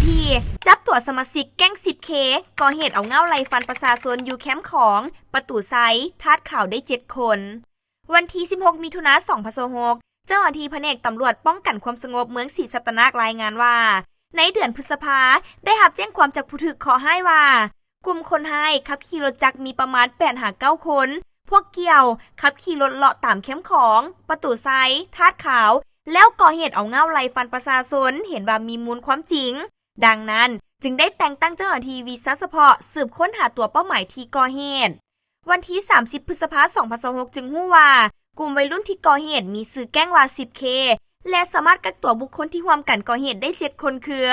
ที่จับตัวสมาชิกแก๊ง 10K ก่อเหตุเอาเง่าไล่ฟันประชาชนอยู่แคมป์ของประตูไซทาดข่าวได้7 คน วันที่16มิถุนายน2026เจ้าหน้าที่แผนกตำรวจป้องกันความสงบเมืองศรีสัตนารายงานว่าในเดือนพฤษภาได้รับแจ้งความจากผู้ถูกขอให้ว่ากลุ่มคนให้ขับขี่รถจักรมีประมาณ8-9 คนพวกเกี่ยวขับขี่รถเลาะตามแคมป์ของประตูไซทาดขาวแล้วก่อเหตุเอาเง่าไล่ฟันประชาชนเห็นว่ามีมูลความจริงดังนั้นจึงได้แต่งตั้งเจ้าหน้าที่วิสาเฉพาะสืบค้นหาตัวเป้าหมายที่ก่อเหตุวันที่30พฤษภาคม2026จึงรู้ว่ากลุ่มวัยรุ่นที่ก่อเหตุมีสื่อแก้งว่า 10K และสามารถกักตัวบุคคลที่ร่วมกันก่อเหตุได้7 คนคือ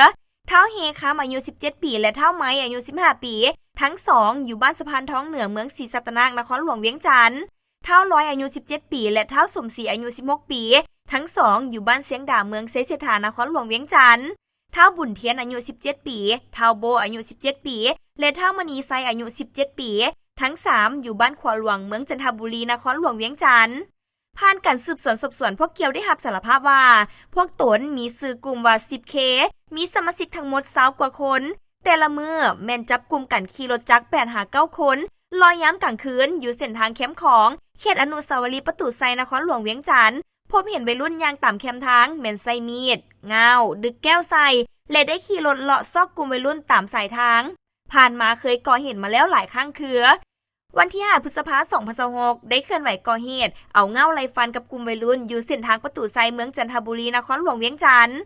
เท้าเฮคามอายุ17 ปีและเท้าไม้อายุ15 ปีทั้ง2อยู่บ้านสะพานท้องเหนือเมืองศรีสัตนานครหลวงเวียงจันทน์เท้าร้อยอายุ17 ปีและเท้าสมศรีอายุ16 ปีทั้ง2อยู่บ้านเสียงด่าเมืองเซเสถานครหลวงเวียงจันทน์เท้าบุญเทียนอายุ17 ปีเท้าโบอายุ17 ปีและเท้ามณีไซอายุ17 ปีทั้ง3อยู่บ้านขวาหลวงเมืองจันทบุรีนครหลวงเวียงจันทน์ผ่านการสืบสวนสอบสวนพวกเกียวได้รับสารภาพว่าพวกตนมีสื่อกลุ่มว่า 10K มีสมาชิกทั้งหมด20 กว่าคนแต่ละมือแม่นจับกลุ่มกันขี่รถจักร8-9 คนลอยย้ำกลางคืนอยู่เส้นทางแคมป์ของเขตอนุสาวรีย์ประตูไซนครหลวงเวียงจันทน์พบเห็นวัยรุ่นยางตามแคมป์ทางแม่นไซมีดเงาดึกแก้วใส่และได้ขี่รถเลาะซอกกลุ่มวัยรุ่นตามสายทางผ่านมาเคยก่อเหตุมาแล้วหลายครั้งคือวันที่5พฤษภาคม2026ได้เคลื่อนไหวก่อเหตุเอาเง่าไล่ฟันกับกลุ่มวัยรุ่นอยู่เส้นทางประตูไซเมืองจันทบุรีนครหลวงเวียงจันทน์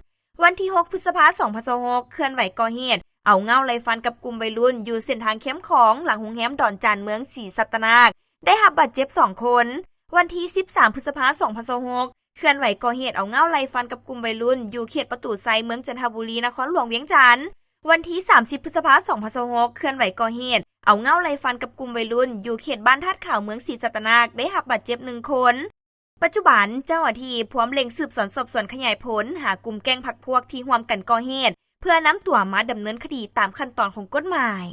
วันที่6พฤษภาคม2026เคลื่อนไหวก่อเหตุเอาเง่าไล่ฟันกับกลุ่มวัยรุ่นอยู่เส้นทางเข้มของหลังโรงแรมดอนจันเมืองศรีสัตนารได้รับบาดเจ็บ2 คนวันที่13พฤษภาคม2026เคลื่อนไหวก่อเหตุเอาเง่าไล่ฟันกับกลุ่มวัยรุ่นอยู่เขตประตูไซเมืองจันทบุรีนครหลวงเวียงจันทน์วันที่30พฤษภาคม2026เคลื่อนไหวก่อเหตุเอาเง่าไล่ฟันกับกลุ่มวัยรุ่นอยู่เขตบ้านธาตุขาวเมืองศรีสัตนารได้รับบาดเจ็บ1 คนปัจจุบันเจ้าหน้าที่พร้อมเร่งสืบสวนสอบสวนขยายผลหากลุ่มแก๊งพรรคพวกที่ร่วมกันก่อเหตุเพื่อนำตัวมาดำเนินคดีตามขั้นตอนของกฎหมาย